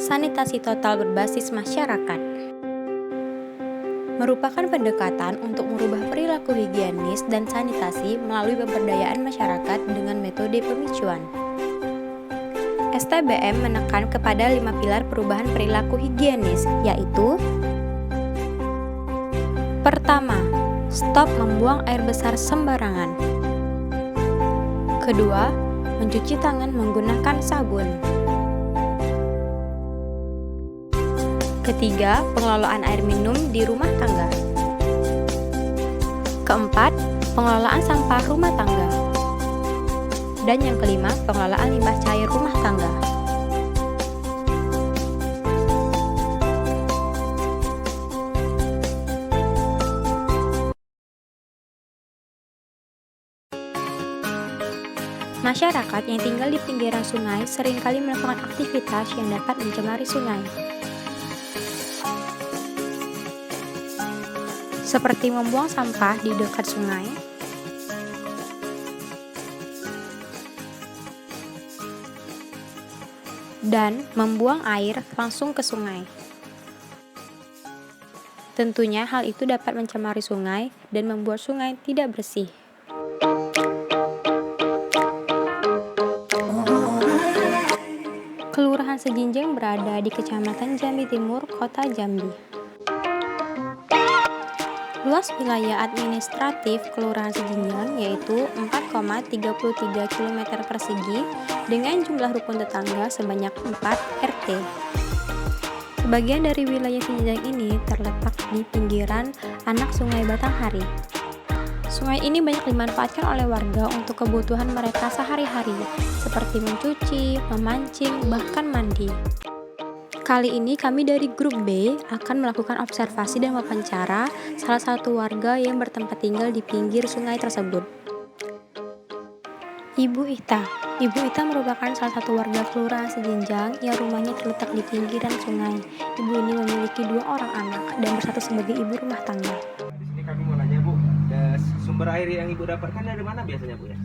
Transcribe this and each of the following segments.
sanitasi total berbasis masyarakat. Merupakan pendekatan untuk merubah perilaku higienis dan sanitasi melalui pemberdayaan masyarakat dengan metode pemicuan. STBM menekan kepada 5 pilar perubahan perilaku higienis, yaitu: pertama, stop membuang air besar sembarangan. Kedua, mencuci tangan menggunakan sabun. Ketiga, pengelolaan air minum di rumah tangga. Keempat, pengelolaan sampah rumah tangga. Dan yang kelima, pengelolaan limbah cair rumah tangga. Masyarakat yang tinggal di pinggiran sungai seringkali melakukan aktivitas yang dapat mencemari sungai, seperti membuang sampah di dekat sungai, dan membuang air langsung ke sungai. Tentunya hal itu dapat mencemari sungai dan membuat sungai tidak bersih. Kelurahan Sejinjang berada di Kecamatan Jambi Timur, Kota Jambi. Luas wilayah administratif Kelurahan Sejinjang yaitu 4,33 km persegi dengan jumlah rukun tetangga sebanyak 4 RT. Sebagian dari wilayah Sejinjang ini terletak di pinggiran anak Sungai Batanghari. Sungai ini banyak dimanfaatkan oleh warga untuk kebutuhan mereka sehari-hari, seperti mencuci, memancing, bahkan mandi. Kali ini kami dari grup B akan melakukan observasi dan wawancara salah satu warga yang bertempat tinggal di pinggir sungai tersebut. Ibu Ita. Ibu Ita merupakan salah satu warga Kelurahan Sejinjang yang rumahnya terletak di pinggiran sungai. Ibu ini memiliki 2 orang anak dan bersatu sebagai ibu rumah tangga. Di sini kami mau nanya Bu, sumber air yang Ibu dapatkan dari mana biasanya Bu ya?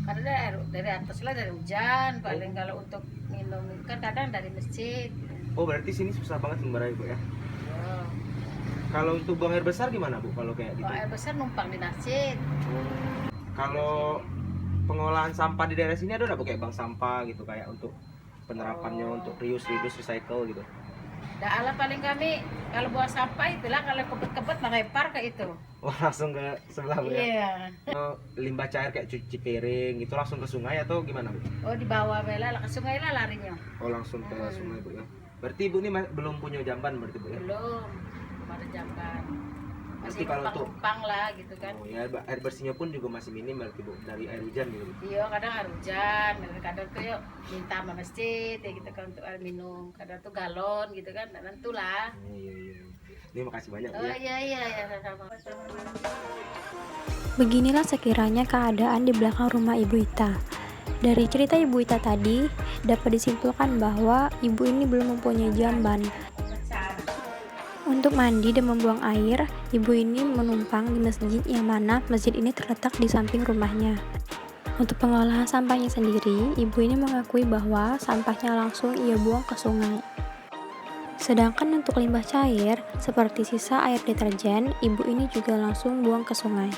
Karena dari atas lah, dari hujan paling. Kalau untuk minum kan kadang dari masjid. Oh berarti sini susah banget sumber air Bu ya? Oh. Kalau untuk buang air besar gimana Bu kalau kayak gitu? Kalau air besar numpang di masjid. Kalau pengolahan sampah di daerah sini ada nggak Bu kayak bank sampah gitu kayak untuk penerapannya untuk reuse, recycle gitu? Dah ala paling kami kalau buang sampah itulah, kalau kebet-kebet melempar ke itu. Oh langsung ke sebelah Bu ya? Iya. Oh, limbah cair kayak cuci piring gitu langsung ke sungai atau gimana Bu? Oh di bawah bela ke sungai lah larinya. Oh langsung ke sungai Bu ya? Berarti Ibu ini belum punya jamban berarti Bu ya? Belum ada jamban. Masih Berarti kalau untuk numpang lah gitu kan. Oh ya, air bersihnya pun juga masih minim berarti Bu, dari air hujan gitu. Iya, kadang air hujan, kadang tuh yuk minta sama masjid ya gitu kan untuk air minum, kadang tuh galon gitu kan, dan tentulah. Iya. Ini makasih banyak Bu Oh ya. iya sama. Beginilah sekiranya keadaan di belakang rumah Ibu Ita. Dari cerita Ibu Ita tadi, dapat disimpulkan bahwa ibu ini belum mempunyai jamban. Untuk mandi dan membuang air, ibu ini menumpang di masjid yang mana masjid ini terletak di samping rumahnya. Untuk pengolahan sampahnya sendiri, ibu ini mengakui bahwa sampahnya langsung ia buang ke sungai. Sedangkan untuk limbah cair, seperti sisa air deterjen, ibu ini juga langsung buang ke sungai.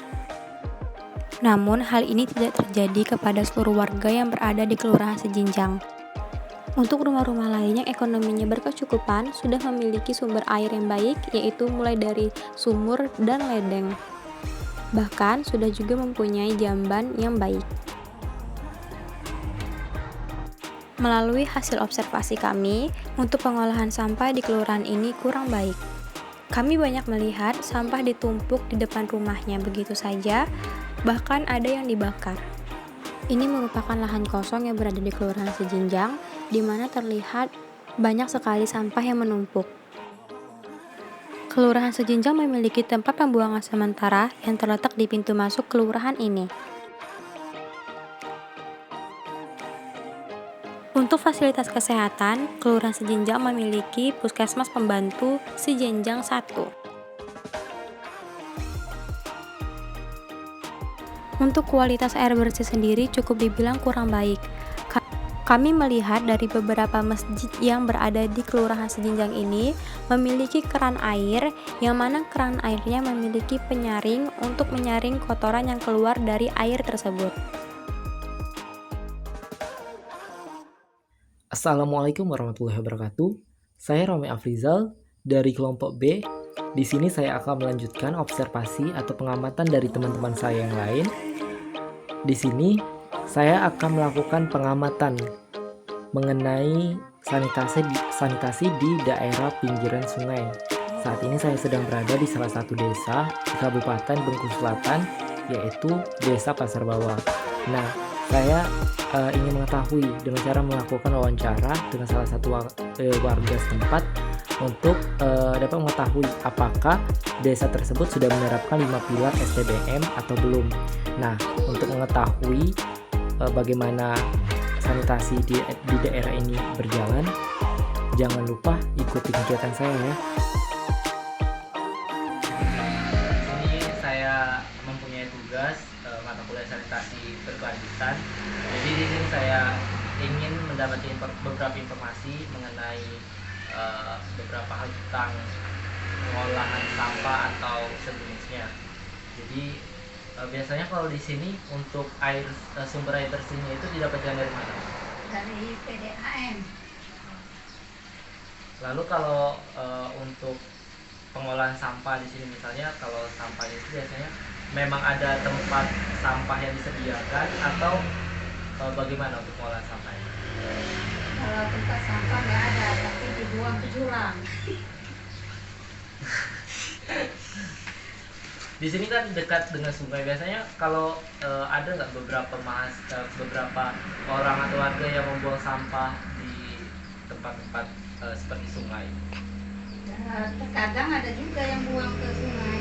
Namun, hal ini tidak terjadi kepada seluruh warga yang berada di Kelurahan Sejinjang. Untuk rumah-rumah lain yang ekonominya berkecukupan sudah memiliki sumber air yang baik, yaitu mulai dari sumur dan ledeng. Bahkan sudah juga mempunyai jamban yang baik. Melalui hasil observasi kami, untuk pengolahan sampah di kelurahan ini kurang baik. Kami banyak melihat sampah ditumpuk di depan rumahnya begitu saja, bahkan ada yang dibakar. Ini merupakan lahan kosong yang berada di Kelurahan Sejinjang, di mana terlihat banyak sekali sampah yang menumpuk. Kelurahan Sejinjang memiliki tempat pembuangan sementara yang terletak di pintu masuk kelurahan ini. Untuk fasilitas kesehatan, Kelurahan Sejinjang memiliki Puskesmas Pembantu Sejinjang 1. Untuk kualitas air bersih sendiri cukup dibilang kurang baik. Kami melihat dari beberapa masjid yang berada di Kelurahan Sejinjang ini memiliki keran air, yang mana keran airnya memiliki penyaring untuk menyaring kotoran yang keluar dari air tersebut. Assalamualaikum warahmatullahi wabarakatuh. Saya Romi Afrizal dari kelompok B. Di sini saya akan melanjutkan observasi atau pengamatan dari teman-teman saya yang lain. Di sini saya akan melakukan pengamatan mengenai sanitasi di daerah pinggiran sungai. Saat ini saya sedang berada di salah satu desa di Kabupaten Bengkulu Selatan, yaitu Desa Pasar Bawah. Nah, saya ingin mengetahui dengan cara melakukan wawancara dengan salah satu warga setempat untuk dapat mengetahui apakah desa tersebut sudah menerapkan 5 pilar STBM atau belum. Nah, untuk mengetahui bagaimana sanitasi di daerah ini berjalan, jangan lupa ikuti kegiatan saya ya. Ini saya mempunyai tugas mata kuliah sanitasi berkelanjutan. Jadi di sini saya ingin mendapatkan beberapa informasi mengenai beberapa hal tentang pengolahan sampah atau sejenisnya. Jadi biasanya kalau di sini untuk sumber air bersihnya itu didapatkan dari mana? Dari PDAM. Lalu kalau untuk pengolahan sampah di sini, misalnya kalau sampah itu biasanya memang ada tempat sampah yang disediakan atau bagaimana untuk pengolahan sampahnya? Kalau tempat sampah nggak ada, tapi dibuang ke jurang. Di sini kan dekat dengan sungai. Biasanya kalau ada nggak beberapa orang atau warga yang membuang sampah di tempat-tempat seperti sungai? Terkadang ada juga yang buang ke sungai.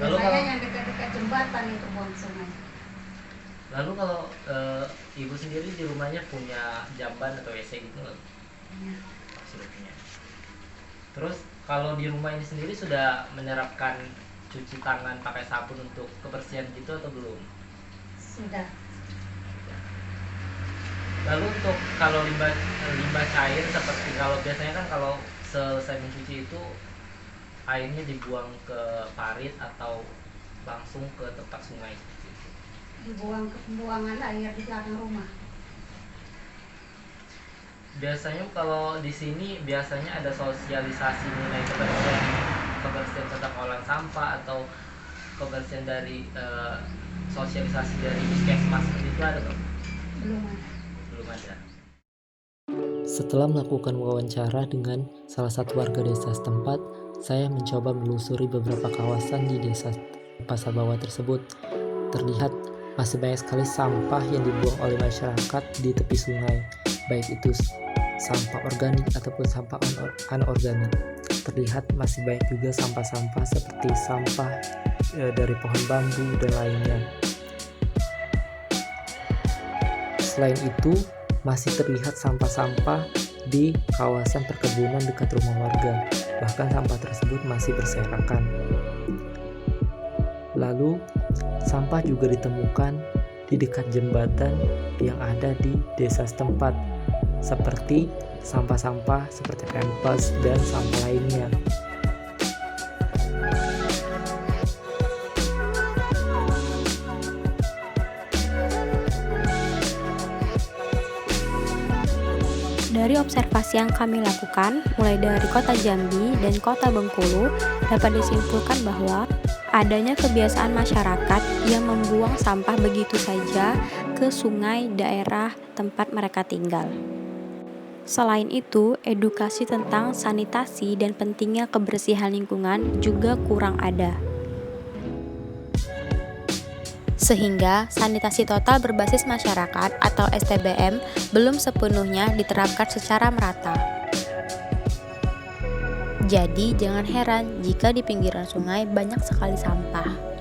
Lalu Biasanya kalau yang dekat-dekat jembatan itu buang ke sungai. Lalu kalau ibu sendiri di rumahnya punya jamban atau WC gitu nggak? Ya. Sudah punya. Terus kalau di rumah ini sendiri sudah menerapkan cuci tangan pakai sabun untuk kebersihan gitu atau belum? Sudah. Lalu untuk kalau limbah cair seperti kalau biasanya kan kalau selesai mencuci itu airnya dibuang ke parit atau langsung ke tempat sungai seperti itu. Dibuang ke pembuangan air di belakang rumah. Biasanya kalau di sini biasanya ada sosialisasi mengenai kebersihan tentang olahan sampah atau kebersihan dari sosialisasi dari puskesmas itu ada nggak? Belum ada. Belum ada. Setelah melakukan wawancara dengan salah satu warga desa setempat, saya mencoba menelusuri beberapa kawasan di desa Pasar Bawah tersebut. Terlihat masih banyak sekali sampah yang dibuang oleh masyarakat di tepi sungai, baik itu sampah organik ataupun sampah anorganik. Terlihat masih banyak juga sampah-sampah seperti sampah dari pohon bambu dan lainnya. Selain itu, masih terlihat sampah-sampah di kawasan perkebunan dekat rumah warga. Bahkan sampah tersebut masih berserakan. Lalu, sampah juga ditemukan di dekat jembatan yang ada di desa setempat, seperti sampah-sampah seperti pampers dan sampah lainnya. Dari observasi yang kami lakukan, mulai dari kota Jambi dan kota Bengkulu, dapat disimpulkan bahwa adanya kebiasaan masyarakat yang membuang sampah begitu saja ke sungai daerah tempat mereka tinggal. Selain itu, edukasi tentang sanitasi dan pentingnya kebersihan lingkungan juga kurang ada. Sehingga sanitasi total berbasis masyarakat atau STBM belum sepenuhnya diterapkan secara merata. Jadi jangan heran jika di pinggiran sungai banyak sekali sampah.